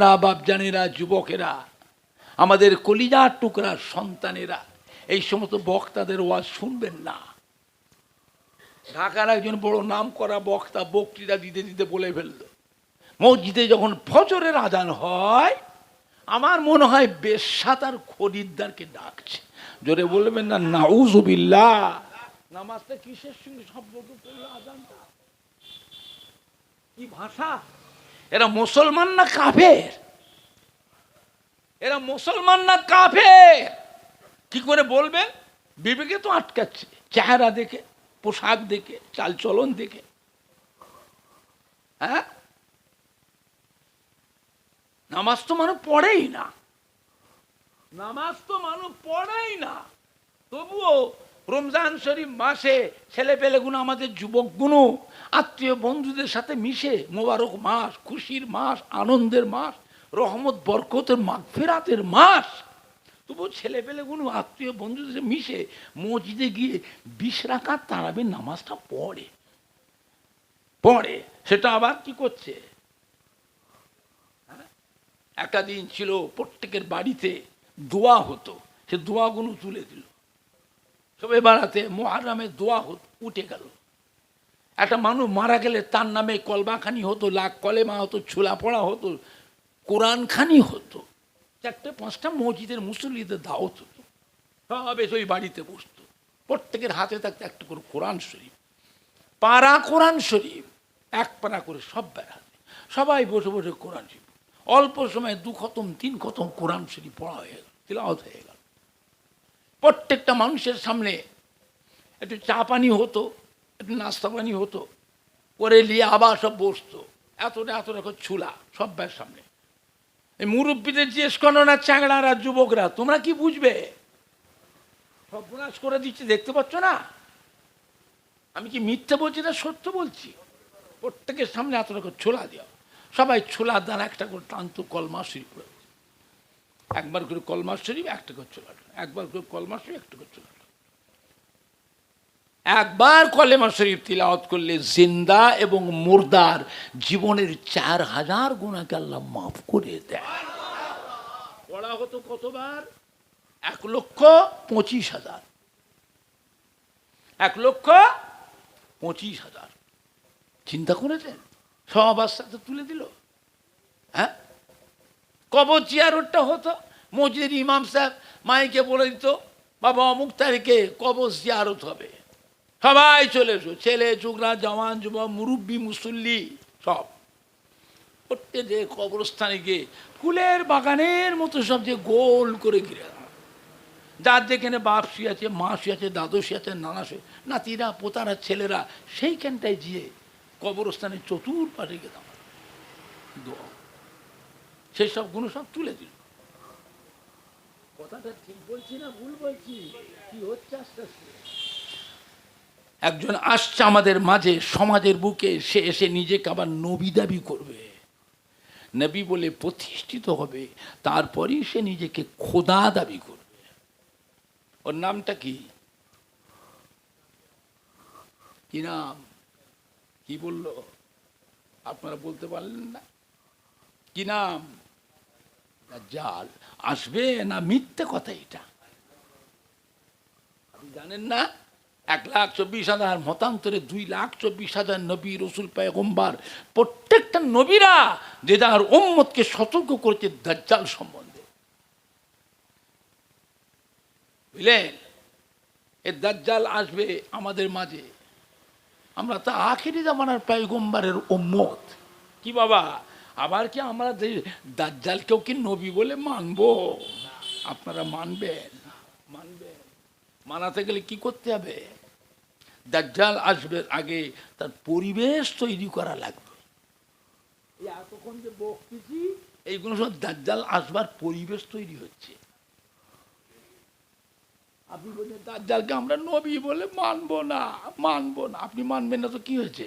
না বাপজানেরা, যুবকেরা, আমাদের কলিজার টুকরা সন্তানেরা, এই সমস্ত বক্তাদের ওয়াজ শুনবেন না। ঢাকার একজন বড় নাম করা বক্তা বক্তৃতা দিতে দিতে বলে ফেলল, মসজিদে যখন ফজরের আজান হয় আমার মনে হয় বেশ্যা তার খরিদ্দারকে ডাকছে। জোরে বলবেন না নাউজুবিল্লাহ। নামাজটা কিসের সঙ্গে সম্পর্ক করলো? আজানটা কি ভাষা? এরা মুসলমান না কাফের? এরা মুসলমান না কাফের? কি করে বলবেন? বিবেকে তো আটকাচ্ছে, চেহারা দেখে, পোশাক দেখে, চালচলন দেখে। হ্যাঁ, নামাজ তো মানুষ পড়েই না, নামাজ তো মানুষ পড়েই না। তবুও রমজান শরীফ মাসে ছেলে পেলেগুলো, আমাদের যুবকগুলো আত্মীয় বন্ধুদের সাথে মিশে, মোবারক মাস, খুশির মাস, আনন্দের মাস, রহমত বরকতের মাগফিরাতের মাস, তবুও ছেলে পেলেগুলো আত্মীয় বন্ধুদের মিশে মসজিদে গিয়ে 20 রাকাত তারাবির নামাজটা পড়ে। সেটা আবার কি করছে? একটা দিন ছিল প্রত্যেকের বাড়িতে দোয়া হতো, সে দোয়াগুলো তুলে দিল। সবাই বাড়াতে মুহররমের দোয়া উঠে গেল। একটা মানুষ মারা গেলে তার নামে কলমাখানি হতো, লাখ কলেমা হতো, ছোলা পড়া হতো, কোরআনখানি হতো। 4-5টা মসজিদের মুসল্লিদের দাওয়াত হতো, সব এসে ওই বাড়িতে বসতো। প্রত্যেকের হাতে থাকতো একটা করে কোরআন শরীফ, পারা কোরআন শরীফ, এক পারা করে সব বেড়াতে, সবাই বসে বসে কোরআন শরীফ। অল্প সময় 2 খতম 3 খতম কোরআন শরীফ পড়া হয়ে গেল, তিলাওয়াত হয়ে গেল। প্রত্যেকটা মানুষের সামনে একটু চা পানি হতো, একটু নাস্তা পানি হতো, করে নিয়ে আবার সব বসতো। এতটা করে ছুলা সব ব্যার সামনে। এই মুরব্বীদের জিজ্ঞেস করো না, চ্যাংড়ারা, যুবকরা, তোমরা কি বুঝবে? সর্বনাশ করে দিচ্ছে, দেখতে পাচ্ছ না? আমি কি মিথ্যা বলছি না সত্য বলছি? প্রত্যেকের সামনে এতটা করে ছোলা দেওয়া, সবাই ছোলার দ্বারা একটা করে টানতো কলমা শরীফ, একবার করে কলমা শরীফ, একটা করে ছোলা, একবার করে কলমা শরীফ, একটা করে ছোলা। একবার কলেমা শরীফ তিলাওয়াত করলে জিন্দা এবং মুর্দার জীবনের 4000 গুনাহকে আল্লাহ মাফ করে দেয়। পড়া হতো কতবার? 1,25,000। 1,25,000। চিন্তা করেছেন? সব আস্তে তুলে দিল। হ্যাঁ, কবর জিয়ারতটা হতো, মসজিদের ইমাম সাহেব মাইকে বলে দিত, বাবা অমুক তারিখে কবর জিয়ারত হবে, সবাই চলে এসো, ছেলে ছোকরা, জওয়ান যুবক, মুরব্বী মুসল্লি সব। প্রত্যেকে কবরস্থানে গিয়ে ফুলের বাগানের মতো সব যে গোল করে ঘিরে, যার যেখানে বাপ শুয়ে আছে, মা শুয়ে আছে, দাদু শুয়ে আছে, নানা শুয়ে, নাতিরা, পোতারা, ছেলেরা সেইখানটায় গিয়ে কবরস্থানের চতুর্পাশে গেলাম, সেই সব গুণ সব তুলে দিল। কথাটা ঠিক বলছি না ভুল বলছি? কি হচ্ছে আস্তে আস্তে? একজন আসছে আমাদের মাঝে, সমাজের বুকে, সে এসে নিজেকে আবার নবী দাবি করবে, নবী বলে প্রতিষ্ঠিত হবে, তারপরেই সে নিজেকে খোদা দাবি করবে। ওর নামটা কি? কি নাম? কি বললো? আপনারা বলতে পারলেন না? কি নাম? দাজ্জাল। আসবে না মিথ্যে কথা? এটা আপনি জানেন না? 1,24,000 মতান্তরে 2,24,000 নবী, রসুল, পয়গম্বর, প্রত্যেকটা নবীরা যে যার উম্মতকে সতর্ক করেছে দাজ্জাল সম্বন্ধে। বুঝলেন? এই দাজ্জাল আসবে আমাদের মাঝে। আমরা তো আখিরি জামানার পয়গম্বরের উম্মত। কি বাবা, আবার কি আমরা দাজ্জালকেও কি নবী বলে মানবো? আপনারা মানবেন? মানাতে গেলে কি করতে হবে? দাজ্জাল আসবে আগে তার পরিবেশ তৈরি করা লাগবে। এই এতক্ষণ যে বক্তৃতা, এইগুলো সব দাজ্জাল আসবার পরিবেশ তৈরি হচ্ছে। আপনি বলছেন দাজ্জালকে আমরা নবী বলে মানবো না। আপনি মানবেন না তো কি হয়েছে?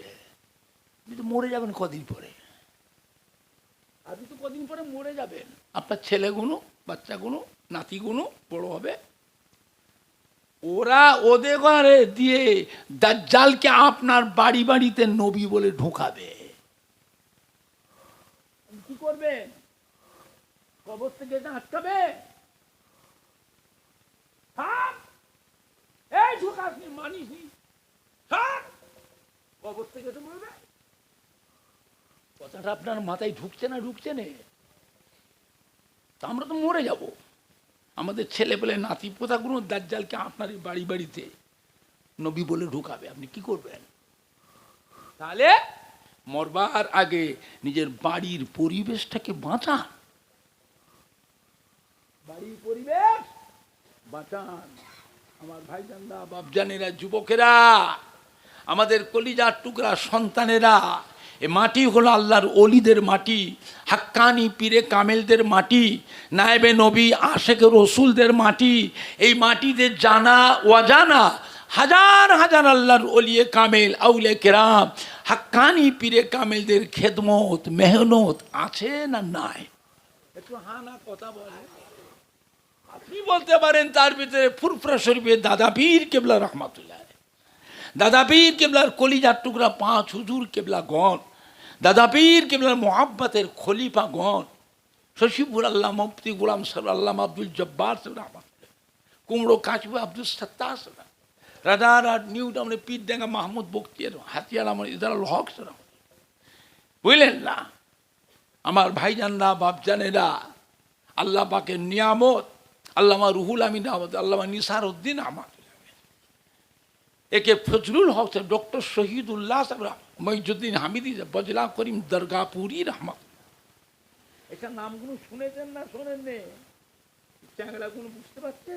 আপনি তো মরে যাবেন কদিন পরে। আপনি তো কদিন পরে মরে যাবেন। আপনার ছেলেগুলো, বাচ্চাগুলো, নাতিগুলো বড় হবে, ওরা ওদের ঘরে দিয়ে দাজ্জালকে আপনার বাড়িতে নবী বলে ঢোকাবে। কি করবেন? কবর থেকে এটা আটকাবে? থাক, এই ঢুকাসনি, মানিসনি, থাক, কবর থেকে তো বলবে। কথাটা আপনার মাথায় ঢুকছে না? ঢুকছে না? আমরা তো মরে যাব। আমাদের ছেলে পেলে নাতি পোতাগুলো দাজ্জালকে আপনার বাড়ি বাড়িতে নবী বলে ঢুকাবে, আপনি কি করবেন? তাহলে মরবার আগে নিজের বাড়ির পরিবেশটাকে বাঁচান, বাড়ির পরিবেশ বাঁচান। আমার ভাইজানরা, বাপজানেরা, যুবকেরা, আমাদের কলিজার টুকরা সন্তানেরা, এ মাটি হলো আল্লাহর অলিদের মাটি, হাক্কানি পীরে কামেলদের মাটি, নায়েবে নবী আশেকে রসুলদের মাটি। এই মাটিতে জানা অজানা হাজার হাজার আল্লাহর অলিয়ে কামেল, আউলে কেরাম, হাক্কানি পীরে কামেলদের খেদমত মেহনত আছে না নাই? একটু হানা কথা বলে। আপনি বলতে পারেন তার ভিতরে ফুরফুরা শরীফের দাদা পীর কেবলা রহমাতুল্লাহ, দাদা পীর কেবলার কলিজার টুকরা 5 হুজুর কেবলা গণ, দাদা পীর কেবলার মোহাব্বতের খলিফা গণ, শশীপুর আল্লাহ মুফতি গোলাম সাহেব, আল্লাহ আব্দুল জব্বার সাহেব রহমাতুল্লাহ, কুমড়ো কাশবু আব্দুল সত্তার সাহেব, রাজারহাট নিউ টাউনে পীরডাঙ্গা মাহমুদ বক্তিয়ার, হাতিয়ার আমার ইদারুল হক সাহেব, বুঝলেন না? আমার ভাইজানরা, বাপজানেরা, আল্লাহ পাকের নিয়ামত, আল্লামা রুহুল আমিন আহমদ, আল্লামা নিসার উদ্দিন আহমদ, একে ফজলুল হক সাহেব, ডক্টর শহীদুল্লাহ সাহেব, মঈজুদ্দিন হামিদি, বজলা করিম দরগাপুরি রহমত। এটা নামগুলো শুনেছেন না শোনেন নে? চ্যাংড়াগুলো বুঝতে পারছে?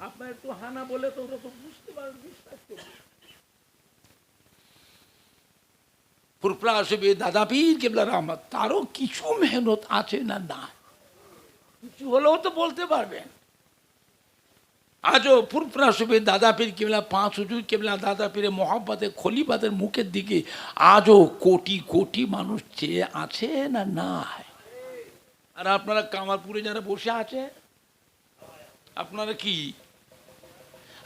আপনার একটু হানা বলে তো ওরা তো বুঝতে পারবে, বিশ্বাস করবে। ফুরফুরা আসবে দাদা পীর কেবলা রহমত, তারও কিছু মেহনত আছে না? না, কিছু হলেও তো বলতে পারবেন। আজও ফুরফুরা আসবে দাদা পীর কেবলা 5 হুজুর কেবলা দাদা পীরে মোহাব্বতে খলিফাদের মুখের দিকে আজও কোটি কোটি মানুষ চেয়ে আছে না? নাই। আর আপনারা কামারপুরে যারা বসে আছে, আপনারা কি,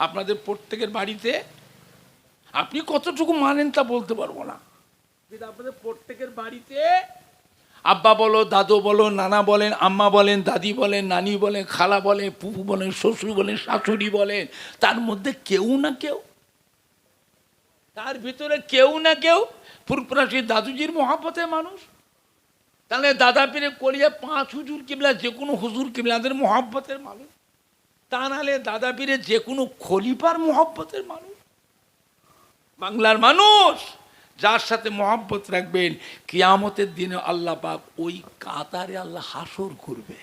আপনাদের প্রত্যেকের বাড়িতে আপনি কতটুকু মানেন তা বলতে পারবো না, কিন্তু আপনাদের প্রত্যেকের বাড়িতে আব্বা বলো, দাদু বলো, নানা বলেন, আম্মা বলেন, দাদি বলেন, নানি বলেন, খালা বলেন, ফুফু বলেন, শ্বশুর বলেন, শাশুড়ি বলেন, তার মধ্যে কেউ না কেউ, তার ভিতরে কেউ না কেউ ফুরফুরা সেই দাদুজির মহাব্বতের মানুষ। তাহলে দাদা পীরে কলিয়া 5 হুজুর কিবলা যে কোনো হুজুর কিবলাদের মহাব্বতের মানুষ, তা নাহলে দাদা পীরে যে কোনো খলিফার মহাব্বতের মানুষ। বাংলার মানুষ যার সাথে মহাব্বত রাখবেন, কিয়ামতের দিনে আল্লাহ পাক ওই কাতারে আল্লাহ হাসর করবে।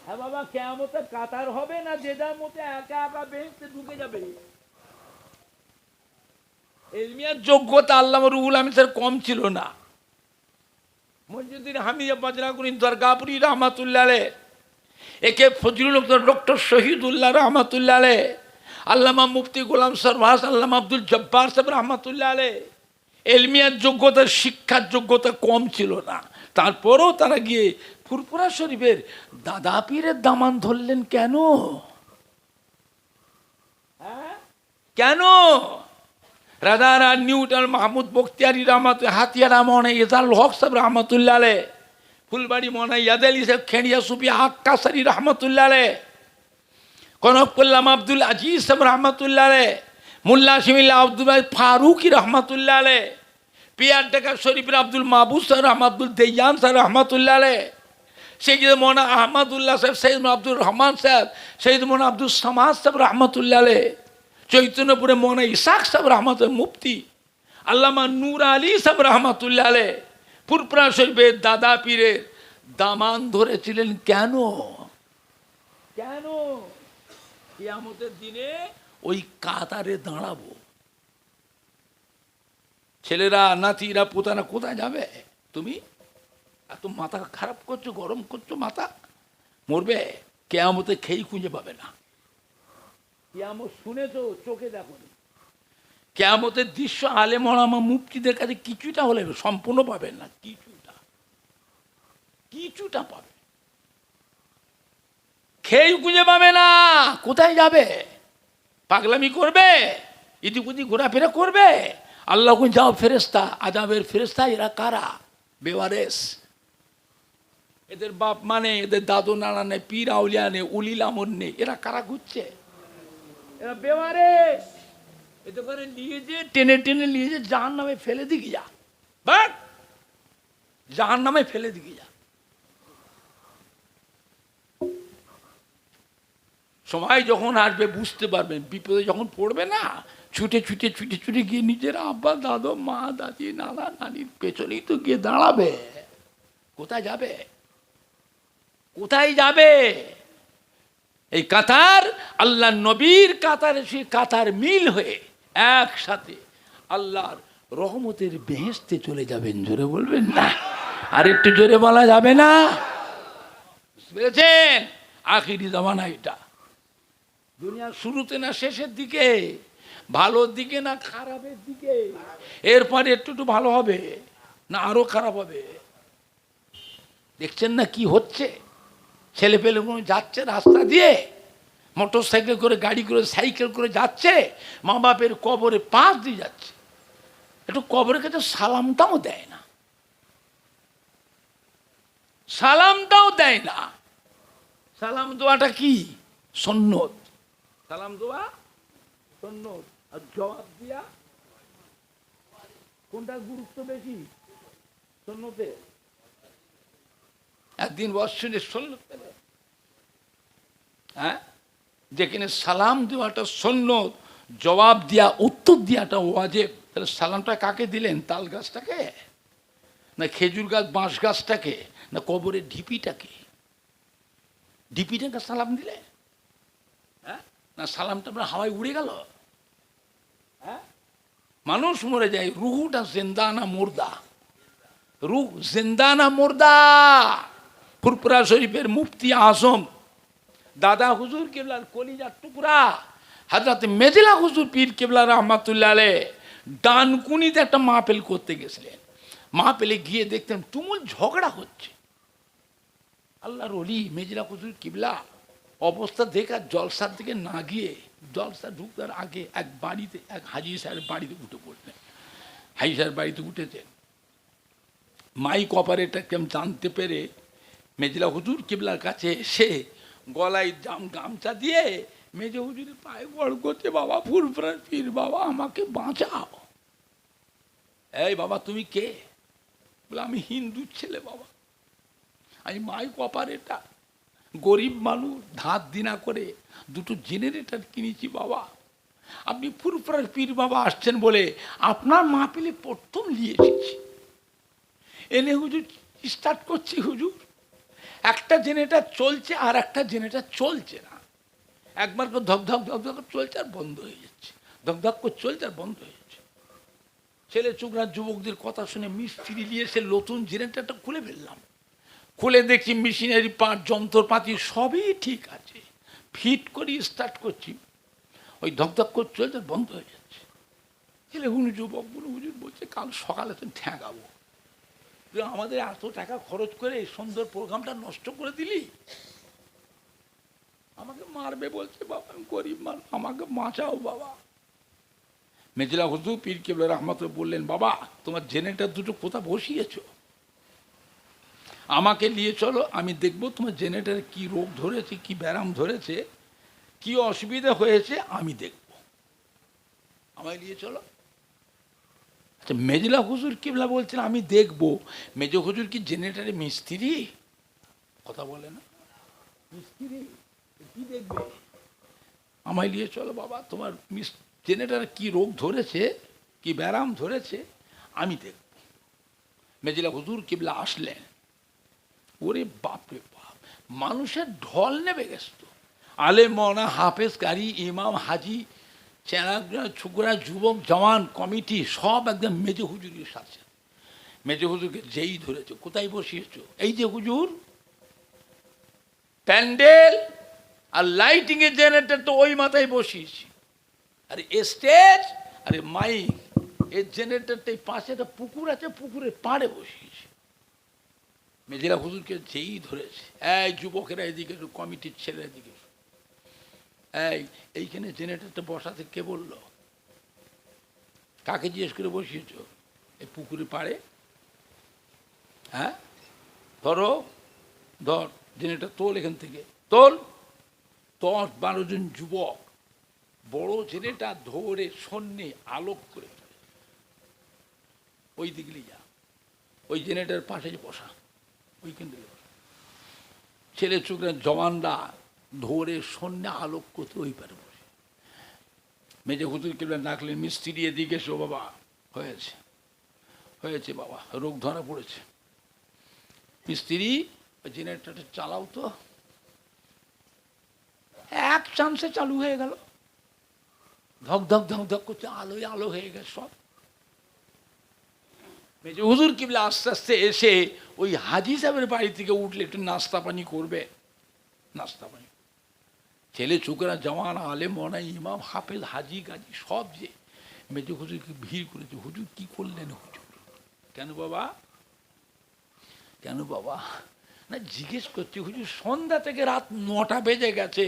হ্যাঁ বাবা, কিয়ামতের কাতার হবে না, যে যার মতো একা একা বেহেশতে ঢুকে যাবে। ইলমিয়ার যোগ্যতা আল্লামা রুহুল আমিন স্যার কম ছিল না। মঈজুদ্দিন হামিদ বজরা করিম দরগাপুরি রহমাতুল্লাহ আলাইহ, একে ফজলুল হক ডক্টর শহীদুল্লাহ রহমাতুল্লাহ আলাইহ, আল্লামা মুফতি গোলাম সরওয়াজ, আল্লামা আব্দুল জব্বার সাহেব রহমাতুল্লাহ আলাইহ, ইলমিয়ার যোগ্যতা, শিক্ষার যোগ্যতা কম ছিল না। তারপরেও তারা গিয়ে ফুরফুরা শরীফের দাদা পীরের দামান ধরলেন কেন? হ্যাঁ কেন? রাজারহাট নিউ টাউন মাহমুদ বক্তিয়ারি রহমত, হাতিয়ারা মনে ইজারুল হক সাহেব রহমতুল্লাহ আলাইহ, ফুলবাড়ি মনে ইয়াদ আলী সাহেব, খেড়িয়া সুফিয়া আক্কাসারি রহমতুল্লাহ আলাইহ, কনককুল্লাম আব্দুল আজিজ সাহেব রহমতুল্লাহ আলাইহ, মোল্লা শিমিল্লা আব্দুল ফারুকি রহমতুল্লাহ আলাইহ, পিয়ার ঢাকা শরীফের আব্দুল মাহবুব স্যার, আব্দুল দেয়ান স্যার রহমতুল্লাহ আলাইহ, সৈয়দ মোনা আহমদুল্লাহ সাহেব, সৈয়দ আব্দুল রহমান সাহেব, সৈয়দ মোনা আব্দুল সামাদ সাহেব রহমতুল্লাহ আলাইহ, চৈতন্যপুরে মোনা ইসাক সাহেব রহমত মুফতি, আল্লামা নূর আলী সাহেব রহমতুল্লাহ আলাইহ ফুরফুরা শরীফের দাদা পীরের দামান ধরেছিলেন কেন? কেন? কিয়ামতের দিনে ওই কাতারে দাঁড়াবো। ছেলেরা, নাতিরা, পোতারা কোথায় যাবে? তুমি এত মাথা খারাপ করছো, গরম করছো, মাথা মরবে। কিয়ামতে খেই খুঁজে পাবে না। কিয়ামত শুনেছো, চোখে দেখো। কিয়ামতের দৃশ্য আলেম ওলামা মুফতিদের কাছে কিছুটা হলে সম্পূর্ণ পাবেন না, কিছুটা কিছুটা পাবে, খেই খুঁজে পাবে না। কোথায় যাবে? পাগলামি করবে, এদিক ওদিক ঘোরাফেরা করবে। আল্লাহ যাও ফেরেস্তা, আজাবের ফেরেস্তা, এরা কারা? বেওয়ারেস। এদের বাপ মানে, এদের দাদু নানা নেই, পীর আউলিয়া নেই, উলিল আমর নেই, এরা কারা ঘুরছে? এরা বেমারে। এতে করে নিয়ে যে টেনে টেনে নিয়ে যে জাহান নামে ফেলে দিকে যা, বাট জাহান নামে ফেলে দিকে যা। সময় যখন আসবে বুঝতে পারবেন, বিপদে যখন পড়বে না, ছুটে ছুটে ছুটে ছুটে গিয়ে নিজের আব্বা দাদু মা দাদি নানা নানির পেছনেই তো গিয়ে দাঁড়াবে। কোথায় যাবে? কোথায় যাবে? এই কাতার আল্লাহ নবীর কাতার, সেই কাতার মিল হয়ে একসাথে আল্লাহর রহমতের বেহেশতে চলে যাবেন। জোরে বলবেন না? আর একটু জোরে বলা যাবে না? বুঝেছেন? আখিরি জামানা এটা। দুনিয়ার শুরুতে না শেষের দিকে, ভালোর দিকে না খারাপের দিকে। এরপরে একটু একটু ভালো হবে না আরো খারাপ হবে? দেখছেন না কি হচ্ছে? ছেলে পেলে যাচ্ছে রাস্তা দিয়ে, মোটর সাইকেল করে, গাড়ি করে, সাইকেল করে যাচ্ছে, মা বাপের কবরে পাশ দিয়ে যাচ্ছে, একটু কবরের কাছে সালামটাও দেয় না, সালামটাও দেয় না। সালাম দোয়াটা কি? সুন্নত। সালাম দোয়া সুন্নত। আর জবাব দিয়া কোনটা গুরুত্ব বেশি? সুন্নতে। একদিন বৎসরে সুন্নত পেলে, হ্যাঁ, যেখানে সালাম দেওয়াটা সুন্নত, জবাব দিয়া উত্তর দিয়াটা ওয়াজিব, তাহলে সালামটা কাকে দিলেন? তাল গাছটাকে না খেজুর গাছ বাঁশ গাছটাকে না কবরের ঢিপিটাকে? ঢিপিটাকে সালাম দিলে, হ্যাঁ, না সালামটা আপনার হাওয়ায় উড়ে গেল? হ্যাঁ, মানুষ মরে যায়, রুহুটা জিন্দা না মুর্দা? রুহ জিন্দা না মুর্দা? ফুরপুরা শরীফের মুফতি আজম দাদা হুজুর কেবলার কলিজার টুকরা হযরত মেজিলা হুজুর পীর কেবলা রহমাতুল্লাহ আলাইহ ডানকুনিতে একটা মাহফিল করতে গেছিলেন। মাহফিলে গিয়ে দেখতেন তুমুল ঝগড়া হচ্ছে। আল্লাহর ওলি মেজিলা হুজুর কেবলা অবস্থা দেখে জলসার দিকে না গিয়ে, জলসা ঢুকতার আগে এক বাড়িতে, এক হাজি সাহেবের বাড়িতে উঠে পড়লেন। হাজি সাহেবের বাড়িতে উঠেছেন, মাইক অপারেটর কেমন জানতে পেরে মেজিলা হুজুর কেবলার কাছে এসে গলায় গামছা দিয়ে মেজে হুজুরের পায়ে বড় করছে, বাবা ফুরফুরার পীর, বাবা আমাকে বাঁচাও। এই বাবা তুমি কে? বলে আমি হিন্দুর ছেলে বাবা, আমি মাইক অপারেটর, গরিব মানুষ, ধার দিনা করে দুটো জেনারেটর কিনেছি বাবা। আপনি ফুরফুরার পীর বাবা আসছেন বলে আপনার মাহফিলে প্রথম নিয়ে এসেছি। এনে হুজুর স্টার্ট করছি, হুজুর একটা জেনারেটর চলছে আর একটা জেনারেটর চলছে না, একবার করে ধক ধক ধক ধক চলছে আর বন্ধ হয়ে যাচ্ছে, ধক ধক করে চলছে আর বন্ধ হয়ে যাচ্ছে। ছেলে চুকরা যুবকদের কথা শুনে মিস্ত্রি নিয়ে এসে নতুন জেনারেটরটা খুলে ফেললাম। খুলে দেখছি মেশিনারি পার্ট যন্ত্রপাতি সবই ঠিক আছে, ফিট করি স্টার্ট করছি, ওই ধক ধক করে চলছে আর বন্ধ হয়ে যাচ্ছে। ছেলে যুবকগুলো হুজুর বলছে কাল সকালে তো ঠেকাবো, আমাদের এত টাকা খরচ করে সুন্দর প্রোগ্রামটা নষ্ট করে দিলি, আমাকে মারবে বলছে, বাবা আমি গরিব মানুষ, আমাকে বাঁচাও বাবা। মেজিলা হুজুর পীর কেবলা রহমাতুল্লাহ বললেন, বাবা তোমার জেনারেটর দুটো কোথায় বসিয়েছ, আমাকে নিয়ে চলো, আমি দেখবো তোমার জেনারেটরে কি রোগ ধরেছে, কি ব্যারাম ধরেছে, কি অসুবিধা হয়েছে, আমি দেখব, আমায় নিয়ে চলো। আচ্ছা মেজিলা হুজুর কেবলা বলছেন আমি দেখবো, মেজ হুজুর কি জেনারেটরে মিস্ত্রি? কথা বলে না, মিস্ত্রি কি দেখবে? আমায় নিয়ে চলো বাবা, তোমার জেনারেটরে কি রোগ ধরেছে, কি ব্যারাম ধরেছে, আমি দেখব। মেজিলা হুজুর কেবলা আসলেন, ওরে বাপরে বাপ, মানুষের ঢল নেবে গেছে তো, আলেম মওলানা হাফেজ কারি ইমাম হাজি চেনা ছোকরা যুবক জওয়ান কমিটি সব একদম মেজে হুজুরের সাথে। মেজে হুজুরকে যেই ধরেছে, কোথায় বসিয়েছ? এই যে হুজুর প্যান্ডেল আর লাইটিং এর জেনারেটর তো ওই মাথায় বসিয়েছি, আরে স্টেজ আরে মাইক এর জেনারেটরটা পাশে একটা পুকুর আছে, পুকুরের পাড়ে বসিয়েছি। মেজিলা হুজুরকে যেই ধরেছে, এই যুবকেরা এদিকে, কমিটির ছেলেরা এদিকে, এইখানে জেনারেটরটা বসাতে কে বললো? কাকে জিজ্ঞেস করে বসিয়েছ? এই পুকুরে পাড়ে। হ্যাঁ ধরো ধর জেনারেটর তোল, এখান থেকে তোল। 10-12 জন যুবক বড় জেনারেটর ধরে শূন্যে আলোক করে ওই দিকে যা, ওই জেনারেটার পাশে বসা, ওইখান থেকে বসা। ছেলে ছোকরা জওয়ানরা ধরে শূন্যে আলোক করতে ওই পারে বসে। মেজে হুজুর কেবলা ডাকলেন, মিস্ত্রি এদিকে এসো বাবা। হয়েছে হয়েছে বাবা, রোগ ধরা পড়েছে। মিস্ত্রি ওই জেনারেটরটা চালাও তো। এক চান্সে চালু হয়ে গেল, ধক ধক ধক ধক করছে, আলোয় আলো হয়ে গেছে সব। মেজে হুজুর কিবলা আস্তে আস্তে এসে ওই হাজি সাহেবের বাড়ি থেকে উঠলে একটু নাস্তা পানি করবে। নাস্তা পানি ছেলে ছোকরা জওয়ান আলেম মনাই ইমাম হাফেজ হাজি গাজি সব যে মেজে হুজুরকে ভিড় করেছে। হুজুর কি করলেন হুজুর? কেন বাবা, কেন বাবা? না জিজ্ঞেস করছি হুজুর, সন্ধ্যা থেকে রাত 9টা বেজে গেছে,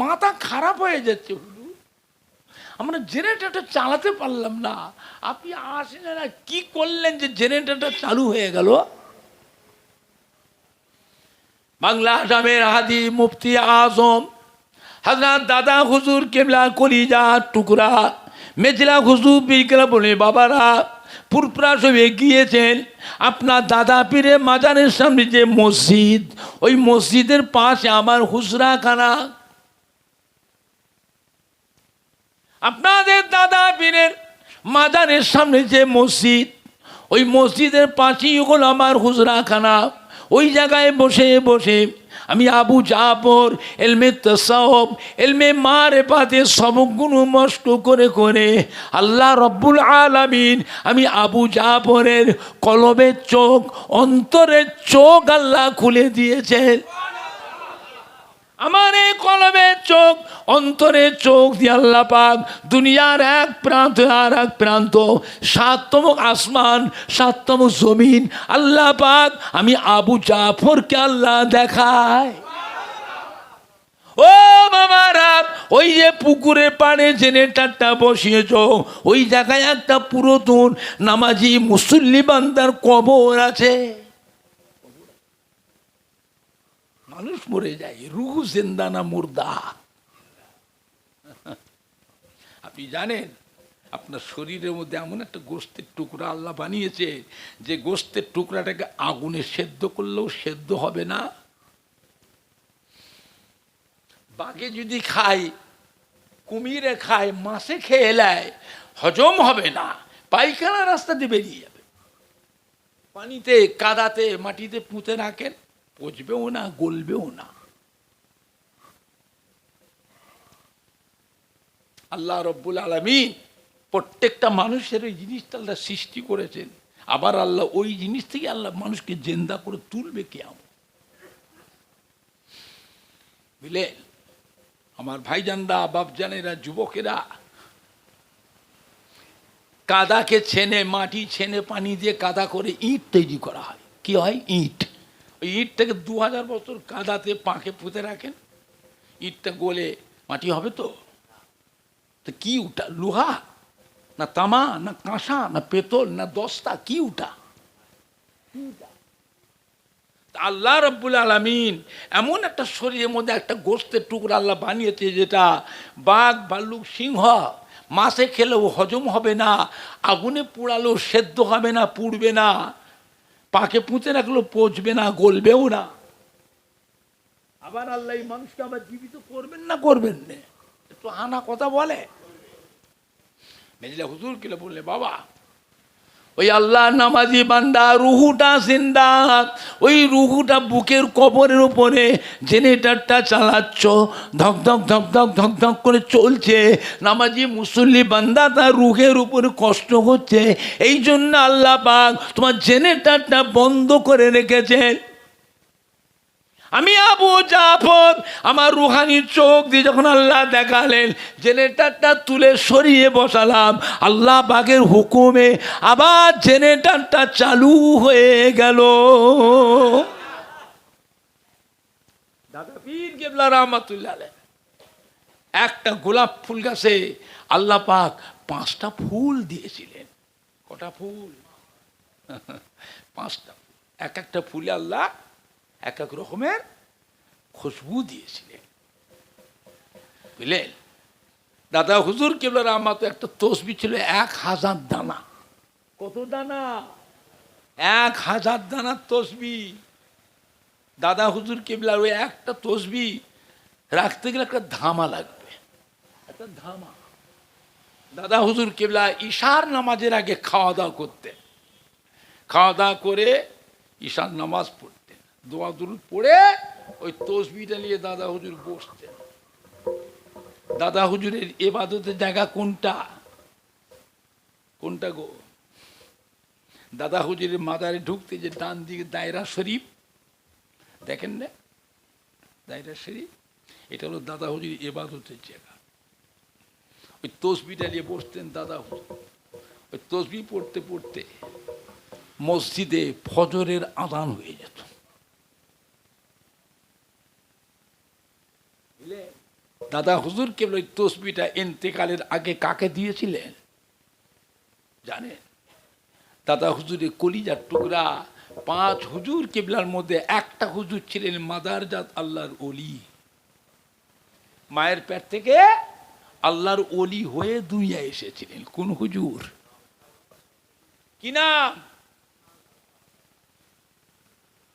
মাথা খারাপ হয়ে যাচ্ছে হুজুর, আমরা জেনারেটরটা চালাতে পারলাম না, আপনি আসেন না, কি করলেন যে জেনারেটরটা চালু হয়ে গেল? বাংলা আসামের হাদি মুফতি আজম হযরত দাদা হুজুর কেবলা কলিজা টুকরা মেজলা হুজুর বিকেলা বলে বাবারা পুরপুরা সব এগিয়েছেন। আপনার দাদা পীরের মাজারের সামনে যে মসজিদ, ওই মসজিদের পাশে আমার হুজরাখানা। আপনাদের দাদা পীরের মাজারের সামনে যে মসজিদ, ওই মসজিদের পাশেই হলো আমার হুজরাখানা। ওই জায়গায় বসে বসে আমি আবু জাফর এলমে তাসাউফ এলমে মারিফাতে সবগুলো মস্ত করে করে আল্লাহ রব্বুল আলামিন আমি আবু জাফরের কলবের চোখ, অন্তরের চোখ আল্লাহ খুলে দিয়েছেন। আমার এই কলবের চোখ, অন্তরের চোখ দিয়ে আল্লাহ পাক দুনিয়ার এক প্রান্ত আর এক প্রান্ত, 7তম আসমান 7তম জমিন আল্লাহ পাক আমি আবু জাফরকে আল্লাহ দেখায়। ও বাবারা, ওই যে পুকুরের পাড়ে জেনারেটরটা বসিয়েছ, ওই জায়গায় একটা পুরাতন নামাজি মুসল্লি বান্দার কবর আছে। মানুষ মরে যায়, রুহ জিন্দা না মুর্দা? আপনি জানেন আপনার শরীরের মধ্যে এমন একটা গোস্তের টুকরা আল্লাহ বানিয়েছে যে গোস্তের টুকরাটাকে আগুনে সেদ্ধ করলেও সেদ্ধ হবে না। বাঘে যদি খায়, কুমিরে খায়, মাছে খেয়ে এলায়, হজম হবে না, পায়খানা রাস্তা দিয়ে বেরিয়ে যাবে। পানিতে কাদাতে মাটিতে পুঁতে রাখেন, পচবেও না, গলবেও না। আল্লাহ রব্বুল আলামিন প্রত্যেকটা মানুষের ওই জিনিসটা আল্লাহ সৃষ্টি করেছেন। আবার আল্লাহ ওই জিনিস থেকে আল্লাহ মানুষকে জিন্দা করে তুলবে কিয়ামত। বুঝলে আমার ভাইজানরা, বাপজানেরা, যুবকেরা, কাদাকে ছেনে, মাটি ছেনে পানি দিয়ে কাদা করে ইট তৈরি করা হয়। কি হয়? ইট। ওই ইটটাকে 2000 বছর কাদাতে পাঁকে পুঁতে রাখেন, ইটটা গলে মাটি হবে তো। তো কি উঠা? লোহা না তামা না কাঁসা না পেতল না দস্তা? কি উঠা? আল্লাহ রব্বুল আলামিন এমন একটা শরীরের মধ্যে একটা গোস্তের টুকরা আল্লাহ বানিয়েছে যেটা বাঘ, ভাল্লুক, সিংহ মাছে খেলেও হজম হবে না, আগুনে পোড়ালেও সেদ্ধ হবে না, পুড়বে না, পাকে পুঁতে রাখলেও পচবে না, গলবেও না। আবার আল্লাহ এই মানুষকে আবার জীবিত করবেন না করবেন না? একটু আনা কথা বলে। মেজলা হুজুর কিলে বললে বাবা, ওই আল্লাহ নামাজি বান্দা রুহুটা জিন্দা, ওই রুহুটা বুকের কবরের উপরে জেনারেটরটা চালাচ্ছ, ধক ধক ধক ধক ধক ধক করে চলছে। নামাজি মুসল্লি বান্দা তার রুহের উপরে কষ্ট হচ্ছে, এই জন্য আল্লাহ পাক তোমার জেনারেটরটা বন্ধ করে রেখেছেন। আমি আবু জাফর আমার রুহানির চোখ দিয়ে যখন আল্লাহ দেখালেন, জেনারেটরটা তুলে সরিয়ে বসালাম, আল্লাহ পাকের হুকুমে আবার জেনারেটরটা চালু হয়ে গেল। দাদা পীর কেবলা রাহমাতুল্লাহ আলাইহি একটা গোলাপ ফুল গাছে আল্লাহ পাক 5টা ফুল দিয়েছিলেন। কটা ফুল? 5টা। এক একটা ফুলে আল্লাহ এক এক রকমের খুশবু দিয়েছিলেন, বুঝলেন। দাদা হুজুর কেবলার আমার তো একটা তসবি ছিল 1000 দানা। কত দানা? 1000 দানার তসবি। দাদা হুজুর কেবলার ওই একটা তসবি রাখতে গেলে একটা ধামা লাগবে, একটা ধামা। দাদা হুজুর কেবলা ঈশার নামাজের আগে খাওয়া দাওয়া করতেন, খাওয়া দাওয়া করে ঈশার নামাজ পড়তেন, দোয়া দুরুদ পড়ে ওই তসবিটা নিয়ে দাদা হুজুর বসতেন। দাদা হুজুরের ইবাদতের জায়গা কোনটা? কোনটা গো? দাদা হুজুরের মাজারে ঢুকতে যে ডান দিকে দায়রা শরীফ দেখেন না, দায়রা শরীফ, এটা হলো দাদা হুজুরের ইবাদতের জায়গা। ওই তসবিটা নিয়ে বসতেন দাদা হুজুর। ওই তসবি পড়তে পড়তে মসজিদে ফজরের আযান হয়ে যেত। দাদা হুজুর কেবল ওই তসবিটা ইন্তেকালের আগে কাকে দিয়েছিলেন জানেন? দাদা হুজুরের কলিজার টুকরা 5 হুজুর কেবলার মধ্যে একটা হুজুর ছিলেন মাদারজাত আল্লাহর ওলি। মায়ের পেট থেকে আল্লাহর ওলি হয়ে দুনিয়ায় এসেছিলেন। কোন হুজুর? কি নাম?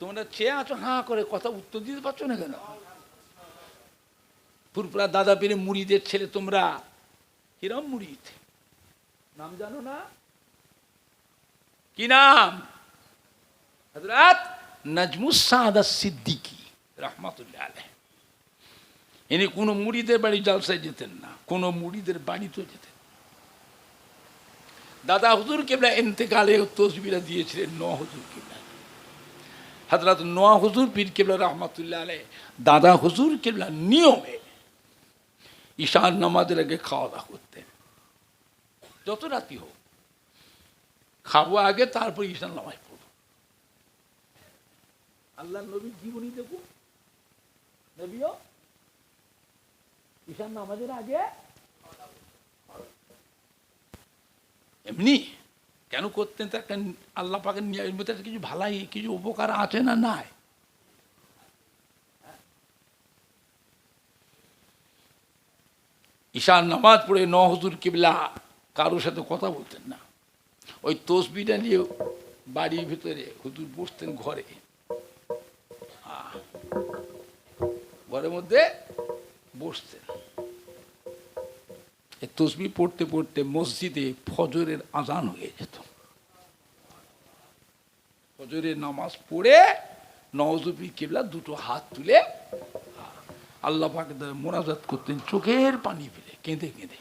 তোমরা চেয়ে আছো হাঁ করে, কথা উত্তর দিতে পারছো না কেন? পুরপুরা দাদা পীরে মুরিদের ছেলে তোমরা। কিরম মুরিদ? নাম জানো না? কি নাম? হযরত নাজমুস সাআদাত সিদ্দিকী রাহমাতুল্লাহ আলাইহি। ইনি কোনো মুরিদের বাড়ি জলসায় যেতেন না, কোনো মুরিদের বাড়িতেও যেতেন। দাদা হুজুর কেবলা ইন্তেকালে তসবিরা দিয়েছিলেন নোয়া হুজুর কেবলা। হযরত নোয়া হুজুর পীর কেবলা রাহমাতুল্লাহ আলাইহি দাদা হুজুর কেবলা নিয়মে ঈশার নামাজের আগে খাওয়া দাওয়া করতেন। যত রাতি হোক খাবো আগে, তারপর ঈশার নামাজ পড়ব। আল্লাহ নবীর জীবনী দেখো, নবীও ঈশার নামাজের আগে এমনি কেন করতেন? তার আল্লাহ পাকের নিয়মের কিছু ভালাই, কিছু উপকার আছে না নাই? ঈশার নামাজ পড়ে ন হুজুর কিবলা কারোর সাথে কথা বলতেন না। ওই তসবিটা নিয়ে বাড়ির ভিতরে হুজুর বসতেন ঘরে, ঘরের মধ্যে বসতেন। এই তসবি পড়তে পড়তে মসজিদে ফজরের আযান হয়ে যেত। ফজরের নামাজ পড়ে নওয়াজুবি কিবলা দুটো হাত তুলে আল্লাহ পাকের দ্বারা মোনাজাত করতেন, চোখের পানি ফেলে কেঁদে কেঁদে।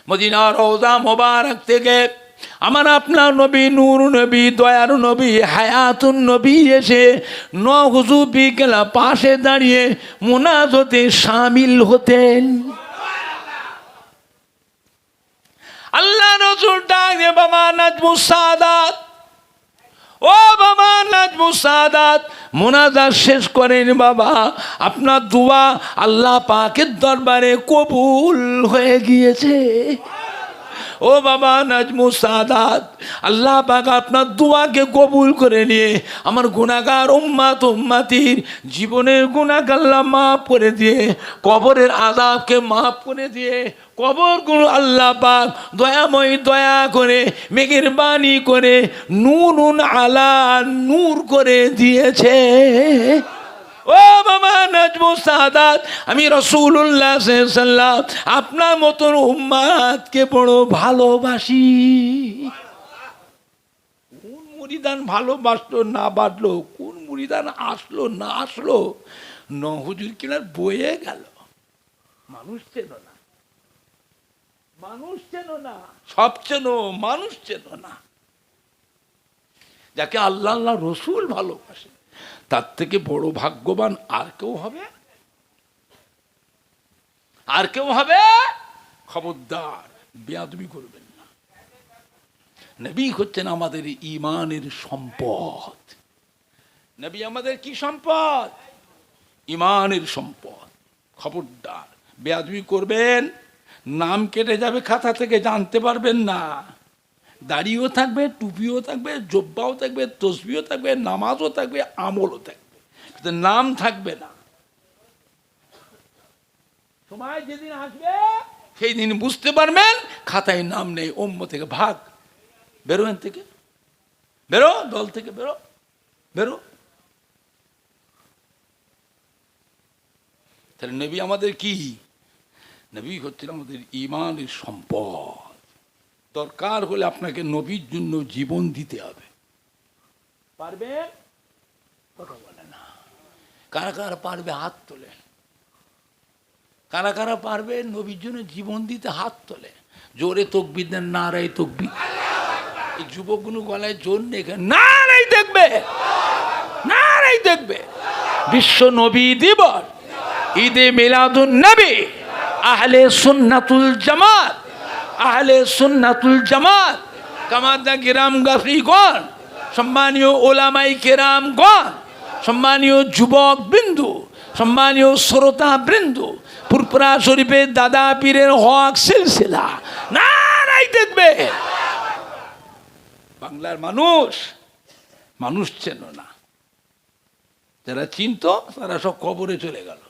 মদিনার রওজা মোবারক থেকে আমার আপনার নবী, নূর নবী, দয়ার নবী, হায়াতুন নবী এসে নওয়াজুবি কিবলা পাশে দাঁড়িয়ে মোনাজাতে শামিল হতেন। আল্লাহ রাসূল ডাকে, বাবা নাজমুস সাআদাত, ও বাবা নাজমুস সাআদাত, মোনাজাত শেষ করেন বাবা, আপনার দোয়া আল্লাহ পাকের দরবারে কবুল হয়ে গিয়েছে। ও বাবা নাজমুস সাআদাত, আল্লাহ পাক আপনার দোয়াকে কবুল করে নিয়ে আমার গুনাহগার উম্মত উম্মতির জীবনের গুনাহ আল্লাহ মাফ করে দিয়ে, কবরের আযাবকে মাফ করে দিয়ে, কবর গুলো আল্লাহ পাক দয়াময় দয়া করে মেহেরবানি করে নূরুন আলা নূর করে দিয়েছে। ও বাবা নাজমুস সাআদাত, আমি রাসূলুল্লাহ সাল্লাল্লাহু আলাইহি ওয়াসাল্লাম আপনার মতন উম্মতকে বড় ভালোবাসি। কোন মুরিদান ভালোবাসলো না বাসলো, কোন মুরিদান আসলো না আসলো, হুজুর কিনার বয়ে গেল। মানুষ চেনো না, মানুষ চেনো না, সব চেনো, মানুষ চেনো না। যাকে আল্লাহ আল্লাহ রসুল ভালোবাসে তার থেকে বড় ভাগ্যবান আর কেউ হবে? আর কেউ হবে? খবরদার বেয়াদবি করবেন না। নবী হচ্ছেন আমাদের ঈমানের সম্পদ। নবী আমাদের কি সম্পদ? ঈমানের সম্পদ। খবরদার বেয়াদবি করবেন, নাম কেটে যাবে খাতা থেকে, জানতে পারবেন না। দাড়িও থাকবে, টুপিও থাকবে, জব্বাও থাকবে, তসবিও থাকবে, নামাজও থাকবে, আমলও থাকবে, কিন্তু নাম থাকবে না। সময় যেদিন আসবে সেই দিন বুঝতে পারবেন খাতায় নাম নেই, ওম্ম থেকে ভাগ, বেরো এখান থেকে, বেরো দল থেকে, বেরো বেরো। তাহলে নবী আমাদের কি? নবী হচ্ছেন আমাদের ঈমানের সম্পদ। দরকার হলে আপনাকে নবীর জন্য জীবন দিতে হবে। পারবে? কথা বলে না। কারা কারা পারবে হাত তোলে? কারা কারা পারবে নবীর জন্য জীবন দিতে? হাত তোলে। জোরে তকবীর দেন, নারায়ে তকবীর। এই যুবকগুলো গলায় জোর নেই, নারায়ে দেখবে, নারায়ে দেখবে। বিশ্ব নবী দিবস, ঈদে মিলাদুন নবী, আহলে সুন্নাতুল জামাত, আহলে সুন্নাতুল জামাত, কামাদা কিরাম গাফরিগণ, সম্মানীয় ওলামাই কেরামগণ, সম্মানীয় যুবক বিন্দু, সম্মানীয় শ্রোতা বৃন্দু, ফুরফুরা শরীফের দাদা পীরের হক সিলসিলা, নারায়ে দেখবে। বাংলার মানুষ, মানুষ চেন না। যারা চিনত তারা সব কবরে চলে গেল।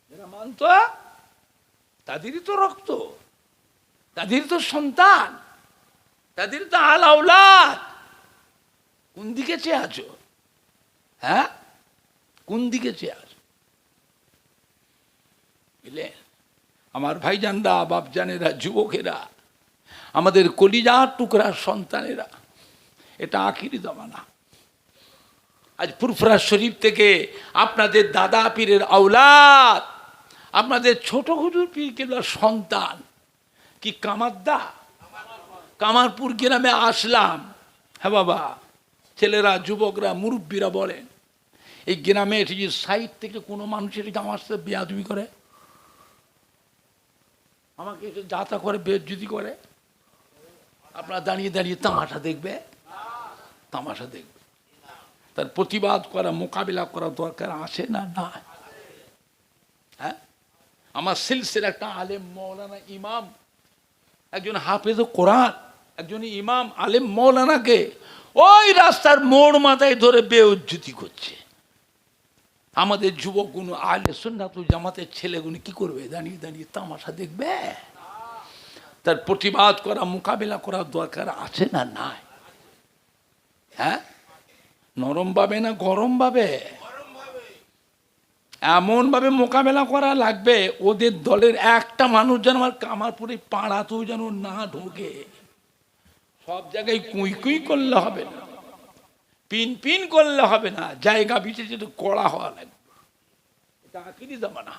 যারা মানত তাদেরই তো রক্ত, তাদেরই তো সন্তান, তাদেরই তো আল আওলাদ। কোন দিকে চেয়ে আছো? হ্যাঁ, কোন দিকে চেয়ে আছো? বুঝলেন আমার ভাইজানরা, বাপজানেরা, যুবকেরা, আমাদের কলিজার টুকরা সন্তানেরা, এটা আখিরি জামানা। আজ ফুরফুরা শরীফ থেকে আপনাদের দাদা পীরের আওলাদ, আপনাদের ছোট হুজুর পীর কেবলার সন্তান কি কামাদ্দা কামারপুর গ্রামে আসলাম। হ্যাঁ বাবা, ছেলেরা, যুবকরা, মুরব্বীরা বলেন, এই গ্রামে এসে যে সাইড থেকে কোনো মানুষের আমার সাথে বেয়াদবি করে, আমাকে এসে যাতা করে, বেজ্জতি করে, আপনারা দাঁড়িয়ে দাঁড়িয়ে তামাশা দেখবে, তামাশা দেখবে। তার প্রতিবাদ করা, মোকাবিলা করা দরকার আছে না? না। হ্যাঁ, আমার সিলসিলা একটা আলেম মৌলানা ইমাম, একজন হাফেজ কোরআন, একজন ইমাম আলেম মৌলানাকে ওই রাস্তার মোড় মাথায় ধরে বেইজ্জতি করছে। আমাদের যুবকগুলো আহলে সুন্নাতুল জামাতের ছেলেগুলো কি করবে? দাঁড়িয়ে দাঁড়িয়ে তামাশা দেখবে? তার প্রতিবাদ করা, মোকাবিলা করার দরকার আছে না? নাই। হ্যাঁ, নরম ভাবে না গরম ভাবে? এমন ভাবে মোকাবেলা করা লাগবে ওদের দলের একটা মানুষ যেন আমার কামারপুরে পাড়াতেও যেন না ঢোকে। সব জায়গায় কুই কুই করলে হবে না, পিন পিন করলে হবে না, জায়গা বিশেষে কড়া হওয়া লাগবে। এটা আখিরি জামানা,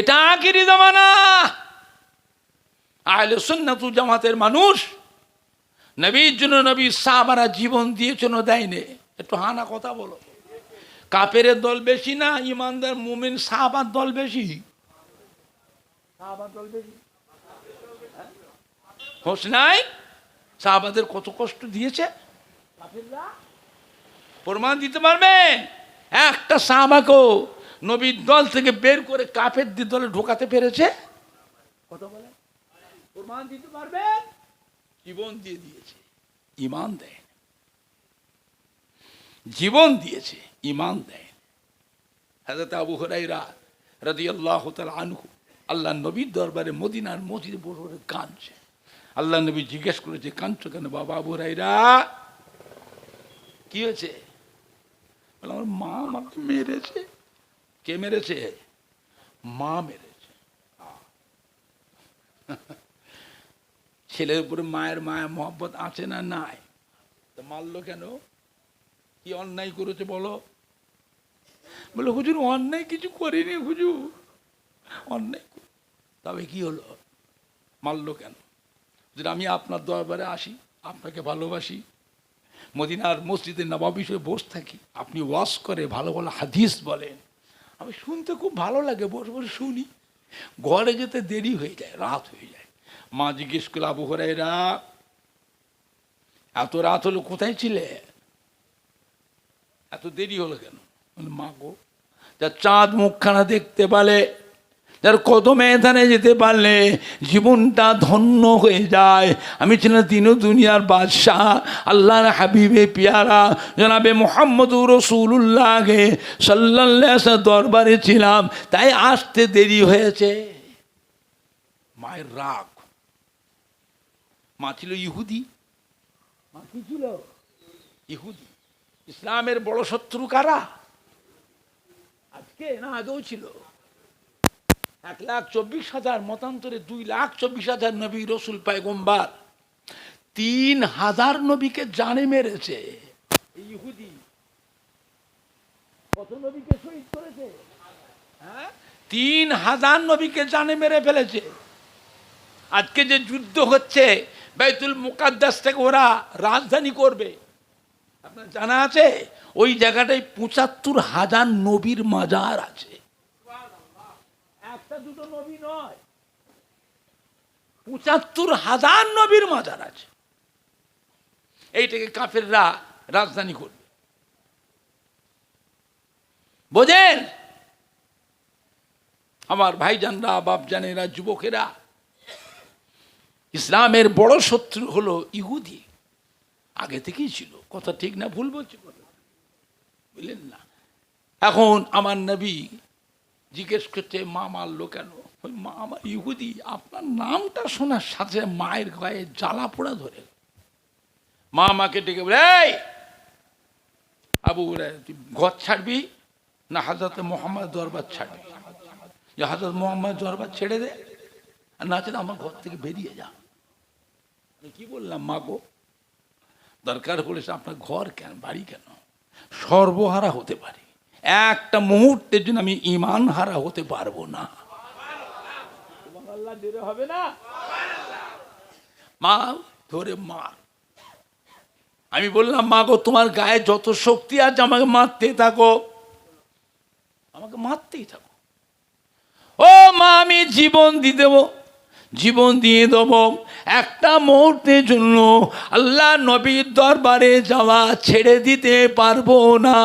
এটা আখিরি জামানা। আহলে সুন্নাতুল জামাতের মানুষ নবীর জন্য, নবী সাহাবারা জীবন দিয়েছেন, দেয়নি? একটু হানা কথা বলো। কাফেরের দল বেশি না ইমানদার মুমিন সাহাবার দল বেশি? সাহাবার দল বেশি। হোশ নাই? সাহাবাদের কত কষ্ট দিয়েছে কাফেররা, প্রমাণ দিতে পারবেন? একটা সাহাবাকেও নবীর দল থেকে বের করে কাফেরদের দলে ঢোকাতে পেরেছে? কথা বলে, প্রমাণ দিতে পারবেন? জীবন দিয়ে দিয়েছে, ঈমান দেয়, জীবন দিয়েছে, ঈমান দেয়। হযরত আবু হুরায়রা রাদিয়াল্লাহু তাআলা আনহু আল্লাহ নবীর দরবারে মদিনার মসজিদে বসে বসে কাঁদছে। আল্লাহ নবী জিজ্ঞেস করেছে, কাঁদছো কেন বাবা আবু হুরায়রা? কি হয়েছে? বলে, আমার মা আমাকে মেরেছে। কে মেরেছে? মা মেরেছে। ছেলের উপরে মায়ের মায়া মহব্বত আছে না? নাই। তো মারলো কেন? কি অন্যায় করেছে বলো? বলে, হুজুর অন্যায় কিছু করিনি হুজুর, অন্যায়। তবে কি হলো? মারলো কেন? হুজুর আমি আপনার দরবারে আসি, আপনাকে ভালোবাসি, মদিনার মসজিদে নববী বসে থাকি, আপনি ওয়াজ করে ভালো ভালো হাদিস বলেন, আমি শুনতে খুব ভালো লাগে, বসে বসে শুনি। ঘরে যেতে দেরি হয়ে যায়, রাত হয়ে যায়। মা জিজ্ঞেস করল, আবু হুরায়রা এত রাত হলো কোথায় ছিলে? এত দেরি হলো কেন? মা গো, যা চাঁদ মুখখানা দেখতে পালে, যার কদমে এখানে যেতে পারলে জীবনটা ধন্য হয়ে যায়। আমি ছিলাম তিন দুনিয়ার বাদশাহ, আল্লাহর হাবিবে পিয়ারা জনাবে মুহাম্মদুর রাসূলুল্লাহকে সাল্লাল্লাহু আলাইহি ওয়াসাল্লাম দরবারে ছিলাম, তাই আসতে দেরি হয়েছে। মায়ের রাগ। মা ছিল ইহুদি। মা কি ছিল? ইহুদি। ইসলামের বড় শত্রু কারা? আজকে না আগেও ছিল? 1,24,000 মতান্তরে 2,24,000 নবী রসুল পয়গম্বর, 3,000 নবীকে জানে মেরেছে এই ইহুদি। কত নবীকে শহীদ করেছে? 3,000 নবীকে জানে মেরে ফেলেছে। আজকে যে যুদ্ধ হচ্ছে, বাইতুল মুকাদ্দাস থেকে ওরা রাজধানী করবে, আপনার জানা আছে? ওই জায়গাটায় 75,000 নবীর মাজার আছে। একটা দুটো নবী নয়, 75,000 নবীর মাজার আছে। এইটাকে কাফেররা রাজধানী করবে, বোঝেন? আমার ভাইজানরা, বাপজানেরা, যুবকেরা, ইসলামের বড় শত্রু হলো ইহুদি। আগে থেকেই ছিল। কথা ঠিক না ভুল বলছি? বুঝলেন না? এখন আমার নবী জিজ্ঞেস করছে, মা মারলো কেন? মা আমার ইহুদি। আপনার নামটা শোনার সাথে মায়ের গায়ে জ্বালা পোড়া ধরে। মা আমাকে ডেকে বলে, এই আবু হুরায়রা, তুই ঘর ছাড়বি না হযরত মুহাম্মদ দরবার ছাড়বি? যে হযরত মুহাম্মদ দরবার ছেড়ে দে, আর না ছেড়ে আমার ঘর থেকে বেরিয়ে যা। আমি কি বললাম, মা গো, দরকার পড়েছে আপনার ঘর কেন, বাড়ি কেন, সর্বহারা হতে পারি, একটা মুহূর্তের জন্য আমি ঈমান হারা হতে পারবো না। আল্লাহ দিলে হবে না? মা ধরে মার। আমি বললাম, মা গো, তোমার গায়ে যত শক্তি আছে আমাকে মারতে থাকো, আমাকে মারতেই থাকো। ও মা, আমি জীবন দিয়ে দেবো, জীবন দিয়ে দেব, একটা মুহূর্তের জন্য আল্লাহ নবীর দরবারে যাওয়া ছেড়ে দিতে পারবো না।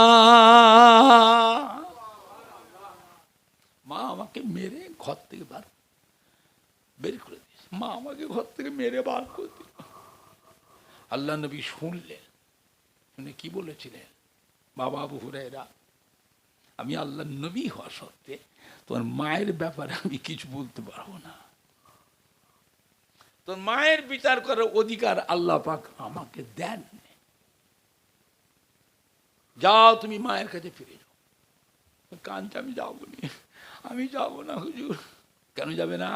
মা আমাকে মেরে ঘর থেকে বের করে দিয়েছে। মা আমাকে ঘর থেকে মেরে বার করে দিল। আল্লাহ নবী শুনলেন, শুনে কি বলেছিলেন, বাবা আবু হুরায়রা, আমি আল্লাহ নবী হওয়া সত্ত্বে তোমার মায়ের ব্যাপারে আমি কিছু বলতে পারবো না। তোর মায়ের বিচার করার অধিকার আল্লাহ পাক আমাকে দেন। যাও তুমি মায়ের কাছে ফিরে যাও। কাঁদছে, আমি যাবো না, আমি যাবো না হুজুর। কেন যাবে না?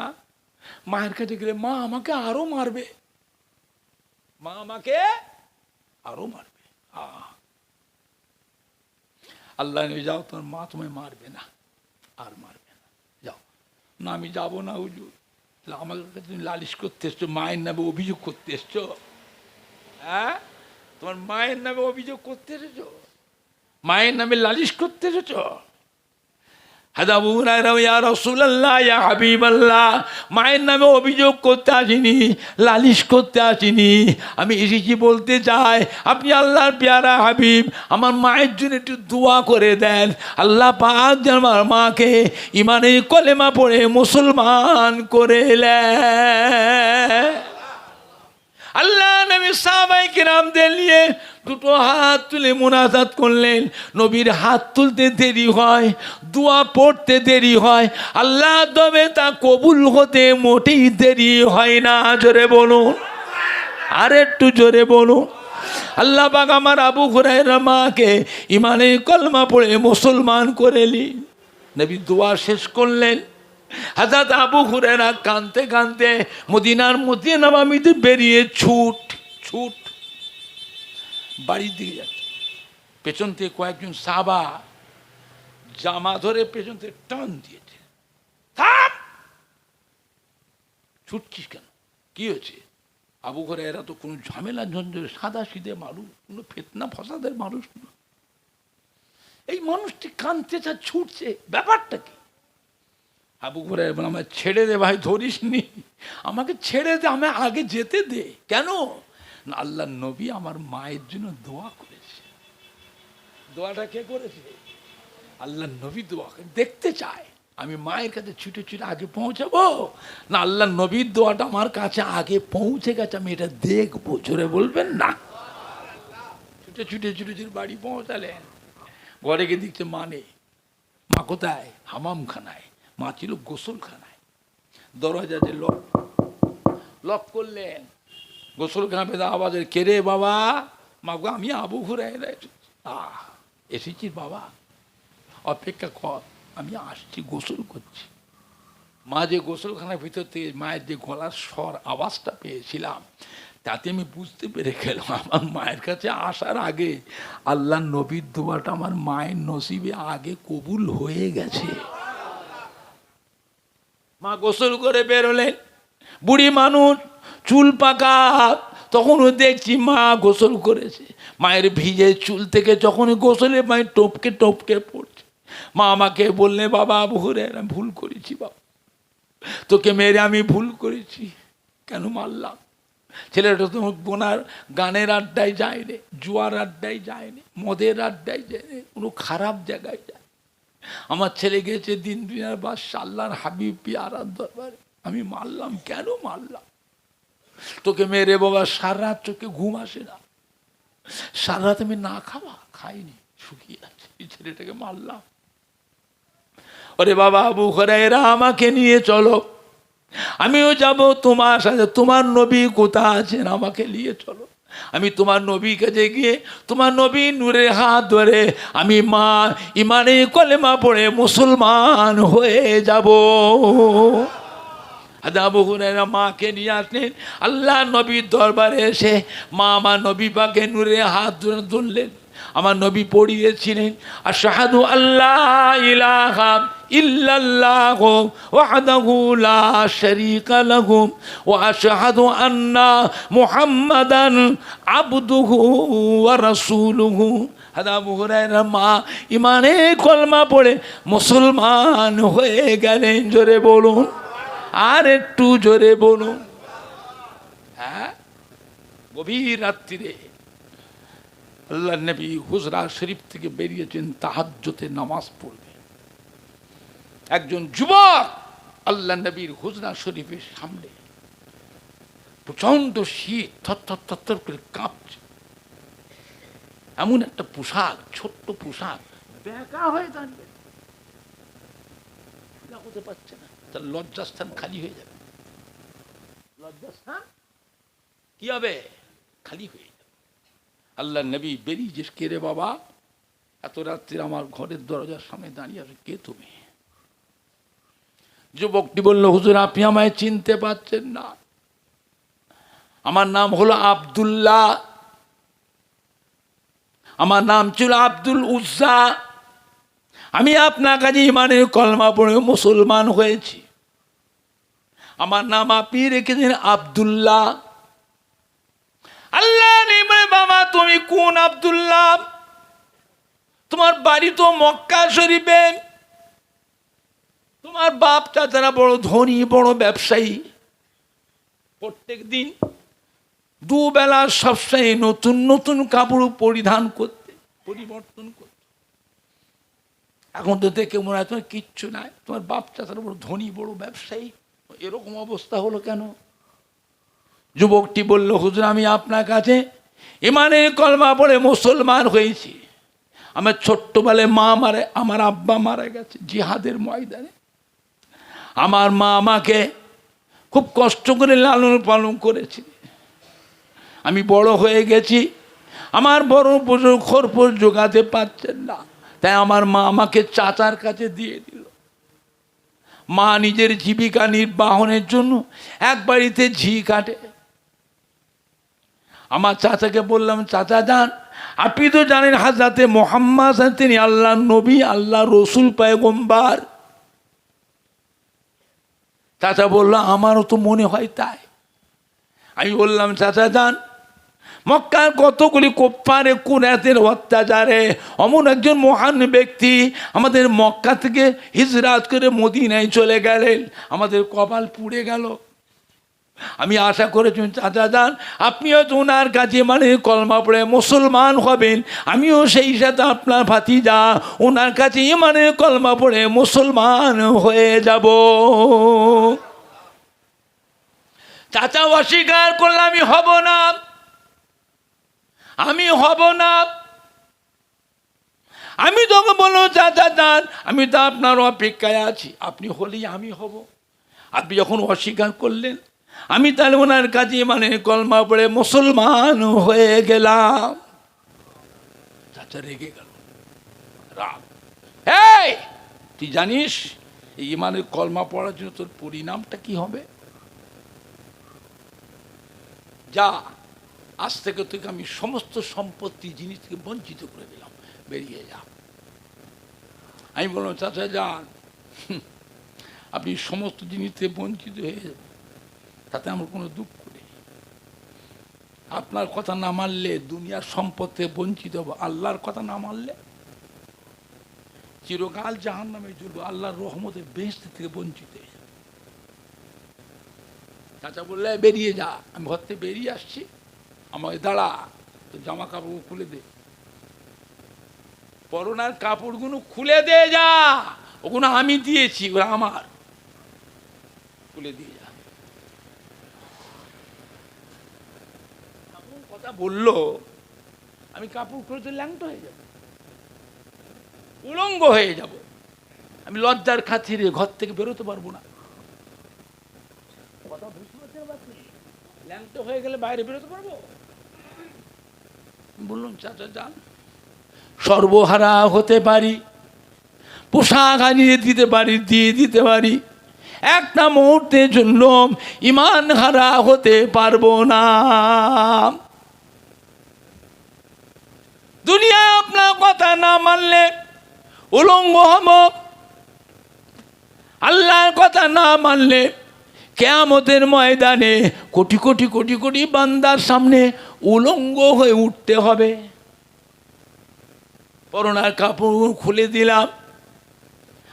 মায়ের কাছে গেলে মা আমাকে আরো মারবে, মা আমাকে আরো মারবে। আল্লাহ নিয়ে যাও, তোমার মা তোমায় মারবে না, আর মারবে না, যাও। না আমি যাবো না হুজুর। আমার কাছে তুমি লালিশ করতে এসছো, মায়ের নামে অভিযোগ করতে এসছো? হ্যাঁ, তোমার মায়ের নামে অভিযোগ করতে এসেছো, মায়ের নামে লালিশ করতে এসেছো? আবু হুরায়রা, ইয়া রাসূলুল্লাহ, ইয়া হাবিবাল্লাহ, মায়ের নামে অভিযোগ করতে আসিনি, লালিশ করতে আসিনি, আমি এসেছি বলতে চাই, আপনি আল্লাহর পেয়ারা হাবিব, আমার মায়ের জন্য একটু দোয়া করে দেন। আল্লাহ পাক যেন আমার মাকে ইমানের কলেমা পড়ে মুসলমান করে নেয়। আল্লাহ নবী সাহাবায়ে কিরামদের নিয়ে দুটো হাত তুলে মুনাজাত করলেন। নবীর হাত তুলতে দেরি হয়, দোয়া পড়তে দেরি হয়, আল্লাহ দমে তা কবুল হতে মোটেই দেরি হয় না। জোরে বলুন, আর একটু জোরে বলুন। আল্লাহ পাক আমার আবু হুরায়রা মাকে ইমানের কলমা পড়ে মুসলমান করে নিলেন। নবী দোয়া শেষ করলেন। হযরত আবু হুরায়রা কাঁদতে কাঁদতে মদিনার মসজিদে নববীতে বেরিয়ে ছুট বাড়ির দিকে যাচ্ছে। পেছন থেকে কয়েকজন সাহাবা জামা ধরে পেছন থেকে টান দিয়েছে, থাম, ছুটছিস কেন, কি হয়েছে? আবু হুরায়রা তো কোনো ঝামেলা ঝঞ্ঝট, সাদা সিধে মানুষ, কোনো ফিতনা ফসাদের মানুষ না। এই মানুষটি কাঁদতে চা, ছুটছে, ব্যাপারটা কি? আবু হুরায়রা বলে, আমায় ছেড়ে দে ভাই, ধরিস নি, আমাকে ছেড়ে দে, আমায় আগে যেতে দে। কেন না, আল্লাহ নবী আমার মায়ের জন্য দোয়া করেছে। দোয়াটা কে করেছে? আল্লাহ নবী দোয়া দেখতে চায়। আমি মায়ের কাছে ছুটে ছুটে আগে পৌঁছাবো, না আল্লাহ নবীর দোয়াটা আমার কাছে আগে পৌঁছে গেছে আমি এটা দেখবো? জোরে বলবেন না। ছুটে ছুটে ছুটে ছুটে বাড়ি পৌঁছালেন। ঘরে গিয়ে দেখছে মা নেই। মা কোথায়? হামামখানায়। মা ছিল গোসলখানায়। দরজা যে লক করলেন। গোসলখানা পেতে আওয়াজের, কে রে বাবা? মা গো আমি আবু হুরায়রা এসেছি বাবা, অপেক্ষা কর, আমি আসছি, গোসল করছি। মা যে গোসলখানার ভিতর থেকে মায়ের যে গলার স্বর আওয়াজটা পেয়েছিলাম, তাতে আমি বুঝতে পেরে গেলাম আমার মায়ের কাছে আসার আগে আল্লাহ নবীর দোয়াটা আমার মায়ের নসিবে আগে কবুল হয়ে গেছে। মা গোসল করে বেরোলেন। বুড়ি মানুষ, চুল পাকা, তখনও দেখছি মা গোসল করেছে। মায়ের ভিজে চুল থেকে যখন গোসলে মায়ের টপকে টপকে পড়ছে। মা আমাকে বললে, বাবা আবু হুরায়রা ভুল করেছি বাবা, তোকে মেরে আমি ভুল করেছি। কেন মারলাম? ছেলেটা তো বোনার গানের আড্ডায় যায় রে, জুয়ার আড্ডায় যায় রে, মদের আড্ডায় যায় রে, কোনো খারাপ জায়গায় যায়। আমার ছেলে গেছে দিন দুনিয়ার বাদশা আল্লাহর হাবিব পিয়ারার দরবারে, আমি মারলাম। কেন মারলাম? তোকে মেরে বাবা সারা রাত চোখে ঘুম আসে না, সারা রাত আমি না খাইনি, শুকিয়ে আছে, এই ছেলেটাকে মারলাম। ওরে বাবা আবু হুরায়রা আমাকে নিয়ে চলো, আমিও যাব তোমার সাথে। তোমার নবী কোথায় আছেন? আমাকে নিয়ে চলো। আমি তোমার নবীর কাছে গিয়ে তোমার নবী নূরের হাত ধরে আমি মা ইমানে কলেমা পড়ে মুসলমান হয়ে যাব। আবু হুরায়রা মাকে নিয়ে আসলেন। আল্লাহ নবীর দরবারে এসে মা আমার নবী পাকে নূরের হাত ধরলেন। আমার নবী পড়িয়েছিলেন, আশহাদু আল্লাহ ইলাহা ইল্লাল্লাহু ওয়াহদাহু লা শারীকা লাহু ওয়া আশহাদু আন্না মুহাম্মাদান আবদুহু ওয়া রাসূলুহু। আবু হুরায়রা মা ইমানে কলমা পড়ে মুসলমান হয়ে গেলেন। জোরে বলুন, আর একটু জোরে বলুন। হ্যাঁ, গভীর রাত্রিরে আল্লাহ নবী হুজরা শরীফ থেকে বেরিয়েছেন তাহাজ্জুদের নামাজ পড়বে। একজন যুবক আল্লাহ নবীর হুজরা শরীফের সামনে, প্রচন্ড শীত, থরথর থরথর করে কাঁপছে। এমন একটা পোশাক, ছোট্ট পোশাক, বেকা হয়ে দাঁড়িয়ে হতে পারছে না। তার লজ্জাস্থান খালি হয়ে যাবে। লজ্জাস্থান কি হবে? খালি হয়ে যাবে। আল্লাহ নবী বেরিয়ে যে, কে রে বাবা, এত রাত্রে আমার ঘরের দরজার সামনে দাঁড়িয়ে আছে, কে তুমি? যুবকটি বলল, হুজুর আপনি আমায় চিনতে পারছেন না, আমার নাম হলো আব্দুল্লাহ, আমার নাম ছিল আব্দুল উজ্জা, আমি আপনার কাছে ইমানের কলমা পড়ে মুসলমান হয়েছি, আমার নাম আপনি রেখেছেন আব্দুল্লাহ। আল্লাহ বাবা তুমি কোন আব্দুল্লাহ? তোমার বাড়ি তো মক্কা শরীফে, তোমার বাপ চাচারা বড় ধনী, বড় ব্যবসায়ী, প্রত্যেক দিন দুবেলা সবসময় নতুন নতুন কাপড় পরিধান করতে, পরিবর্তন করতে। এখন তো দেখে মনে হয় তোমার কিচ্ছু নাই, তোমার বাপ চাচারা বড় ধনী, বড় ব্যবসায়ী, এরকম অবস্থা হলো কেন? যুবকটি বলল, হুজুর আমি আপনার কাছে ইমানের কলমা পড়ে মুসলমান হয়েছি। আমার ছোট্টবেলায় আমার আব্বা মারা গেছে জিহাদের ময়দানে। আমার মা আমাকে খুব কষ্ট করে লালন পালন করেছে। আমি বড় হয়ে গেছি, আমার বড় খরপোশ জোগাতে পারছেন না, তাই আমার মা আমাকে চাচার কাছে দিয়ে দিল। মা নিজের জীবিকা নির্বাহনের জন্য এক বাড়িতে ঝি কাটে। আমার চাচাকে বললাম, চাচা যান, আপনি তো জানেন হাজরাতে মুহাম্মদ তিনি আল্লাহ নবী, আল্লাহ রসুল পয়গম্বর। চাচা বলল, আমারও তো মনে হয় তাই। আমি বললাম, চাচা যান, মক্কার কতগুলি কোফারে কুরাইশের অত্যাচারে অমন একজন মহান ব্যক্তি আমাদের মক্কা থেকে হিজরাত করে মদিনায় চলে গেলেন, আমাদের কপাল পুড়ে গেল। আমি আশা করেছি চাচা যান আপনিও তো ওনার কাছে মানে কলমা পড়ে মুসলমান হবেন, আমিও সেই সাথে আপনার ভাতিজা ওনার কাছে মানে কলমা পড়ে মুসলমান হয়ে যাব। চাচা অস্বীকার করলে আমি হব না, আমি হব না। আমি তোকে বললো চাচা যান আমি তো আপনার অপেক্ষায় আছি, আপনি হলেই আমি হব। আপনি যখন অস্বীকার করলেন আমি তাহলে ওনার কাছে মানে কলমা পড়ে মুসলমান হয়ে গেলাম। চাচা রেগে গেল, রাগ। এই তুই জানিস এই মানে কলমা পড়ার জন্য তোর পরিণামটা কি হবে? যা, আজ থেকে তোকে আমি সমস্ত সম্পত্তি জিনিস থেকে বঞ্চিত করে দিলাম, বেরিয়ে যা। আমি বললাম চাচা যান আপনি সমস্ত জিনিস থেকে বঞ্চিত হয়ে যাবেন, তাতে আমার কোনো দুঃখ নেই। আপনার কথা না মানলে দুনিয়ার সম্পদ থেকে বঞ্চিত হবো, আল্লাহর কথা না মানলে চিরকাল জাহান্নামে জ্বলবো, আল্লাহর রহমতের বেহেশত থেকে বঞ্চিত হয়ে যাবে। চাচা বললে বেরিয়ে যা। আমি ঘর থেকে বেরিয়ে আসছি, আমাকে দাঁড়া, তো জামা কাপড় খুলে দে, পরনার কাপড়গুলো খুলে দে, যা ওগুলো আমি দিয়েছি, ওরা আমার, খুলে দিয়ে যা। কথা বললো, আমি কাপড় খুলে ল্যাংটা হয়ে যাব, উলঙ্গ হয়ে যাব, আমি লজ্জার খাতিরে ঘর থেকে বেরোতে পারবো না। কথা বুঝতে পারছেন? ল্যাংটা হয়ে গেলে বাইরে বেরোতে পারবো? বললাম চাচা যান, সর্বহারা হতে পারি, পোশাক আনিয়ে দিতে পারি, দিয়ে দিতে পারি, একটা মুহূর্তের জন্য ইমান হারা হতে পারবো না। দুনিয়ায় আপনার কথা না মানলে উলঙ্গ হব, আল্লাহর কথা না মানলে কিয়ামতের ময়দানে কোটি কোটি কোটি কোটি বান্দার সামনে উলঙ্গ হয়ে উঠতে হবে। পরনার কাপড় খুলে দিলাম,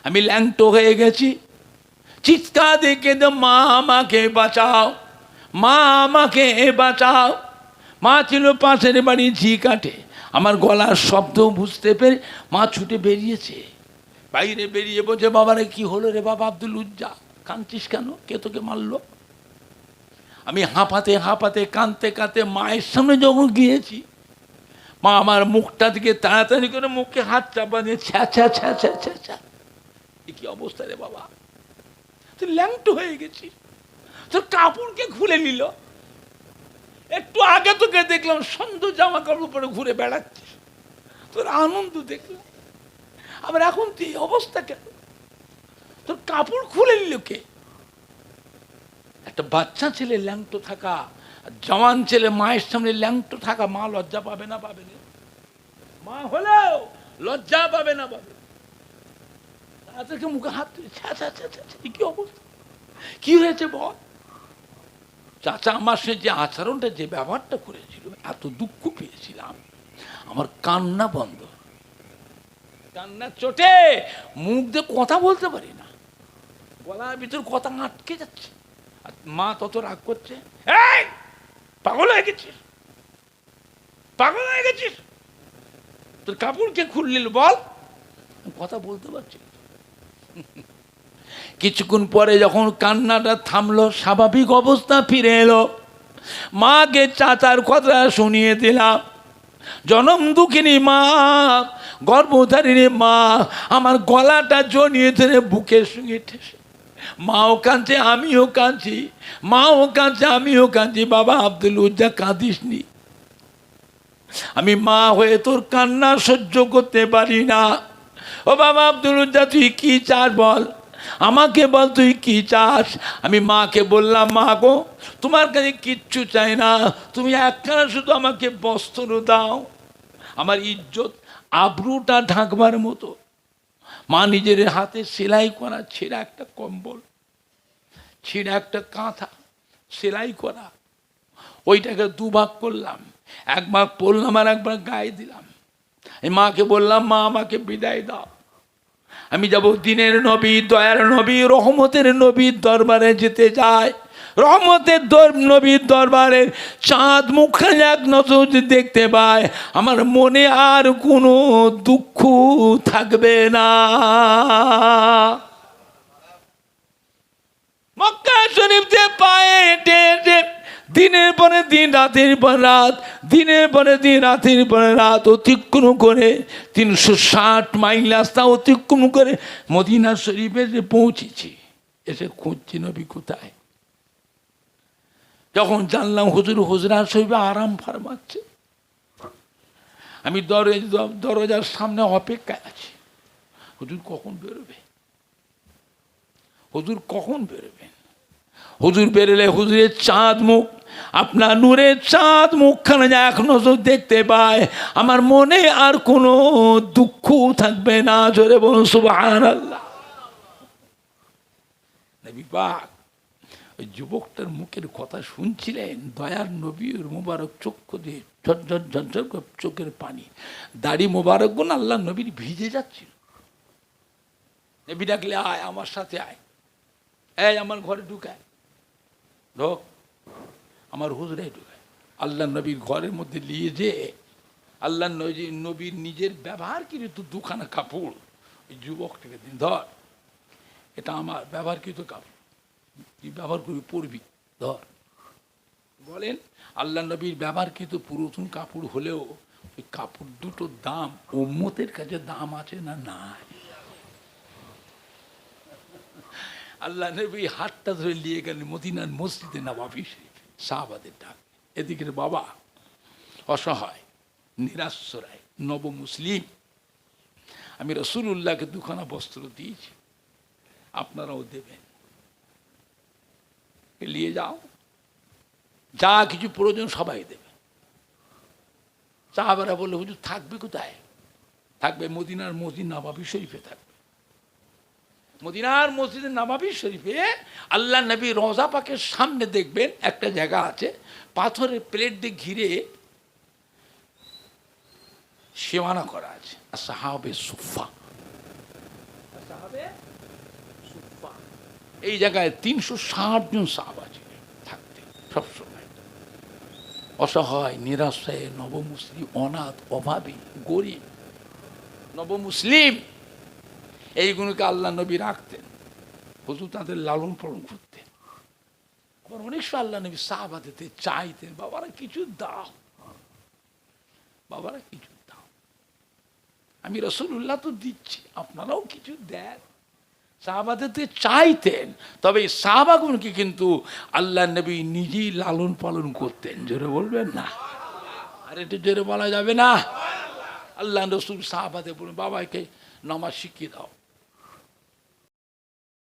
আমি ল্যাংটো হয়ে গেছি, চিৎকার দেখে তো মা আমাকে বাঁচাও, মা আমাকে বাঁচাও। মা ছিল পাশের বাড়ি ঝি কাটে, আমার গলার শব্দ বুঝতে পেরে মা ছুটে বেরিয়েছে, বাইরে বেরিয়ে বলছে বাবারে কি হলো রে বাবা আব্দুল উজ্জা, কাঁদছিস কেন, কে তোকে মারলো? আমি হাঁপাতে হাঁপাতে কাঁদতে কাঁদতে মায়ের সামনে যখন গিয়েছি, মা আমার মুখটা দিকে তাড়াতাড়ি করে মুখে হাত চাপা দিয়ে ছ্যা ছ্যা ছ্যা ছ্যা ছ্যা ছ্যা, কি অবস্থা রে বাবা, তুই ল্যাংটো হয়ে গেছিস, তোর কাপড়কে খুলে নিল, একটু আগে তোকে দেখলাম সুন্দর জামা কাপড় পরে ঘুরে বেড়াচ্ছিস, তোর আনন্দ দেখলাম, আবার এখন তুই এই অবস্থা কেন, তোর কাপড় খুলে নিল কে? একটা বাচ্চা ছেলে ল্যাংটো থাকা, জওয়ান ছেলে মায়ের সামনে ল্যাংটো থাকা, মা লজ্জা পাবে না পাবে না? মা হলেও লজ্জা পাবে না পাবে? তাদেরকে মুখে হাত তুলে কি অবস্থা, কি হয়েছে বল? চাচা আমার সে যে আচরণটা, যে ব্যবহারটা করেছিল, এত দুঃখ পেয়েছিলাম, আমার কান্না বন্ধ, কান্না চোটে মুখ দিয়ে কথা বলতে পারি না, গলার ভিতর কথা আটকে যাচ্ছে। আর মা তত রাগ করছে, এই পাগল হয়ে গেছিস, পাগল হয়ে গেছিস, তোর কাপড় কে খুললিল বল? কথা বলতে পারছি। কিছুক্ষণ পরে যখন কান্নাটা থামলো, স্বাভাবিক অবস্থা ফিরে এলো, মাকে চাচার কথা শুনিয়ে দিলাম। জনম দুঃখিনী মা, গর্ভধারিণী মা, আমার গলাটা জড়িয়ে ধরে বুকের সঙ্গে ঠেসে, মাও কাঁদছে আমিও কাঁদছি, মাও কাঁদছে আমিও কাঁদছি। বাবা আব্দুল উজ্জা কাঁদিস নি, আমি মা হয়ে তোর কান্না সহ্য করতে পারি না। ও বাবা আব্দুল উজ্জা তুই কি চাস বল, আমাকে বল তুই কি চাস? আমি মাকে বললাম মা গো তোমার কাছে কিচ্ছু চাই না, তুমি একখানা শুধু আমাকে বস্ত্র দাও, আমার ইজ্জত আবরুটা ঢাকবার মতো। মা নিজের হাতে সেলাই করা ছেঁড়া একটা কম্বল, ছেঁড়া একটা কাঁথা সেলাই করা, ওইটাকে দুভাগ করলাম, এক ভাগ পরলাম আর একবার গায়ে দিলাম। এই মাকে বললাম মা আমাকে বিদায় দাও, আমি যাব দিনের নবী, দয়ার নবী, রহমতের নবীর দরবারে যেতে চাই। রহমতের নবীর দরবারে চাঁদ মুখখানে এক নজর দেখতে পায়, আমার মনে আর কোনো দুঃখ থাকবে না। মক্কা শরীফে পায়ে হেঁটে হেঁটে দিনের পরে দিন, রাতের পর রাত, দিনের পরে দিন, রাতের পরে রাত অতিক্রম করে 360 মাইল রাস্তা অতিক্রম করে মদিনা শরীফে যে পৌঁছেছি, এসে খুঁজছি নবী কোথায়। যখন জানলাম হুজুর হুজরাত শরীফে আরাম ফারমাচ্ছে, আমি দরজার সামনে অপেক্ষায় আছি, হুজুর কখন বেরোবে, হুজুর কখন বেরোবেন। হুজুর বেরোলে হুজুরের চাঁদ মুখ, আপনার নূরের চাঁদ মুখখানে এক নজর দেখতে পায়, আমার মনে আর কোনো দুঃখ থাকবে না। জোরে বলুন সুবহানাল্লাহ। নবী পাক ওই যুবকটার মুখের কথা শুনছিলেন, দয়ার নবীর মোবারক চক্ষু দিয়ে ঝরঝর ঝরঝর চোখের পানি, দাড়ি মোবারক গুণ আল্লাহ নবীর ভিজে যাচ্ছিল। নবী ডাকলে, আয় আমার সাথে আয়, এই আমার ঘরে ঢুকায়, ঢোক, আমার হুজুরে ঢুকায়। আল্লাহ নবীর ঘরের মধ্যে নিয়ে যে আল্লাহ নবীর নিজের ব্যবহার কৃত দুখানা কাপড় ওই যুবকটাকে দিন, ধর এটা আমার ব্যবহারকৃত কাপড়, তুই ব্যবহার করবি, পরবি, ধর। বলেন, আল্লাহ নবীর ব্যবহারকৃত পুরাতন কাপড় হলেও ওই কাপড় দুটোর দাম উম্মতের কাছে দাম আছে না নাই? আল্লাহ নবী হাতটা ধরে নিয়ে গেলেন মদিনার মসজিদে নববী শরীফ, সাহাবাদের ডাক। এদিকে বাবা অসহায়, নিরাশ্রয়, নব মুসলিম, আমি রাসূলুল্লাহকে দুখানা বস্ত্র দিয়েছি, আপনারাও দেবেন, নিয়ে যাও, যা কিছু প্রয়োজন সবাই দেবে। সাহাবারা বললে, হুজুর থাকবে কোথায়? থাকবে মদিনার মসজিদ নববী শরীফে থাকবে। মদিনার মসজিদে নববী শরীফে আল্লাহ নবী রওজা পাকের সামনে দেখবেন একটা জায়গা আছে, পাথরের প্লেট দিয়ে ঘিরে সীমানা করা আছে, সাহাবে সুফা। এই জায়গায় 360 জন সাহাবা ছিলেন, থাকতেন সবসময়। অসহায়, নিরাশ্রয়, নবমুসলিম, অনাথ, অভাবী, গরিব নবমুসলিম, এইগুলোকে আল্লাহ নবী রাখতেন, হুজুর তাদের লালন পালন করতেন। আবার অনেক সময় আল্লাহ নবী সাহাবাদের চাইতেন, বাবারা কিছু দাও, বাবারা কিছু দাও, আমি রাসূলুল্লাহ তো দিচ্ছি, আপনারাও কিছু দেন। সাহাবাদের চাইতেন, তবে এই সাহাবাগুলোকে কিন্তু আল্লাহ নবী নিজেই লালন পালন করতেন। জোরে বলবেন না? আর এটা জোরে বলা যাবে না। আল্লাহ রসুল সাহাবাদের বলুন, বাবাকে নামাজ শিখিয়ে দাও,